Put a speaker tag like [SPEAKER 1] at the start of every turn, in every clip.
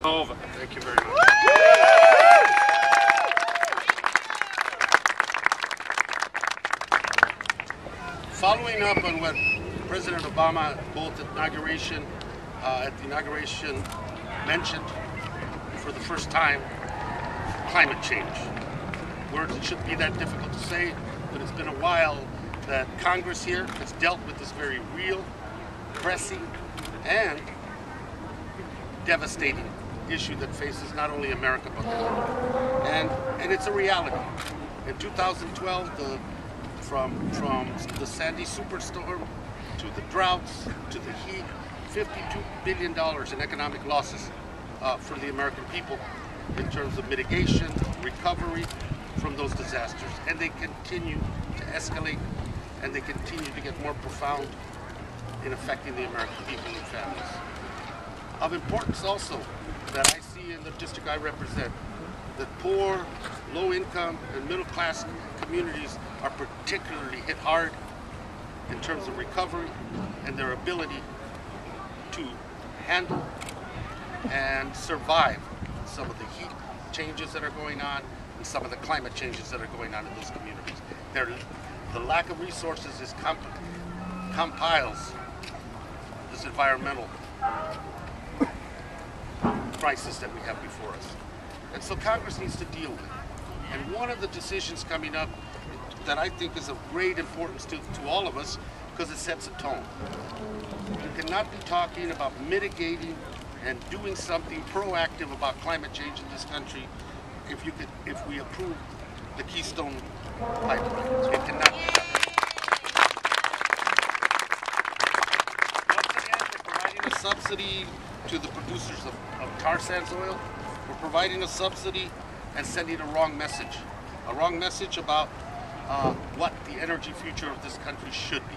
[SPEAKER 1] Over. Thank you very much. Following up on what President Obama, both at the inauguration, mentioned for the first time, climate change. Words that shouldn't be that difficult to say, but it's been a while that Congress here has dealt with this very real, pressing, and devastating issue that faces not only America but the world. And it's a reality. In 2012, from the Sandy superstorm to the droughts to the heat, $52 billion in economic losses for the American people in terms of mitigation, recovery from those disasters. And they continue to escalate, and they continue to get more profound in affecting the American people and families. Of importance also that I see in the district I represent, that poor, low-income, and middle-class communities are particularly hit hard in terms of recovery and their ability to handle and survive some of the heat changes that are going on and some of the climate changes that are going on in those communities. The lack of resources is compiles this environmental crisis that we have before us. And so Congress needs to deal with it. And one of the decisions coming up that I think is of great importance to all of us, because it sets a tone. You cannot be talking about mitigating and doing something proactive about climate change in this country if we approve the Keystone pipeline. It cannot be done. Once again, we're providing a subsidy to the producers of tar sands oil. We're providing a subsidy and sending a wrong message about what the energy future of this country should be.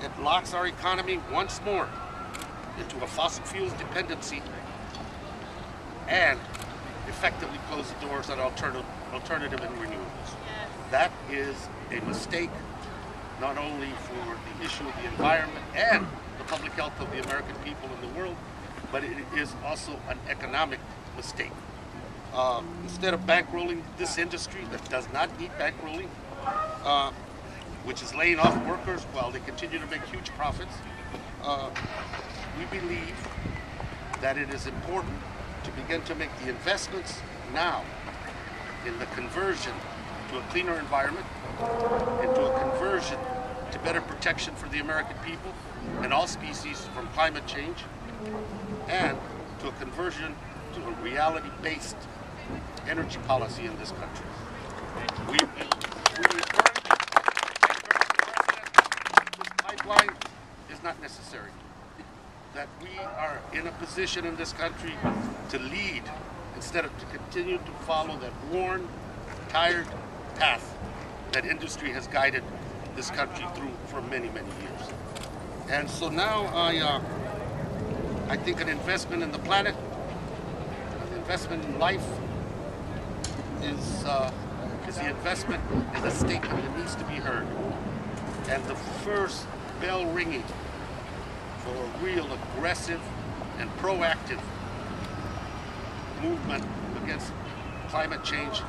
[SPEAKER 1] It locks our economy once more into a fossil fuels dependency and effectively close the doors on alternative and renewables. That is a mistake, not only for the issue of the environment and the public health of the American people and the world, but it is also an economic mistake. Instead of bankrolling this industry that does not need bankrolling, which is laying off workers while they continue to make huge profits, we believe that it is important to begin to make the investments now in the conversion to a cleaner environment, into a conversion to better protection for the American people and all species from climate change, and to a conversion to a reality-based energy policy in this country. We encourage this pipeline is not necessary. That we are in a position in this country to lead instead of to continue to follow that worn, tired path that industry has guided this country through for many, many years. And so now I think an investment in the planet, an investment in life, is the investment in the statement that needs to be heard. And the first bell ringing for a real aggressive and proactive movement against climate change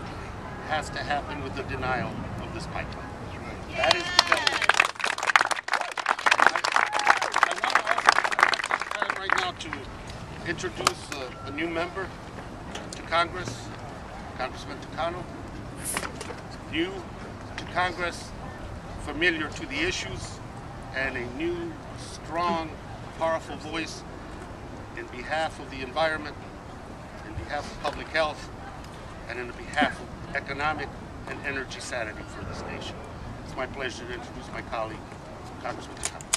[SPEAKER 1] has to happen with the denial of this pipeline. That is the bell ring. I want to also take time right now to introduce a new member to Congress, Congressman Tucano. New to Congress, familiar to the issues, and a new, strong, powerful voice in behalf of the environment, in behalf of public health, and in behalf of economic and energy sanity for this nation. It's my pleasure to introduce my colleague, Congressman Tucano.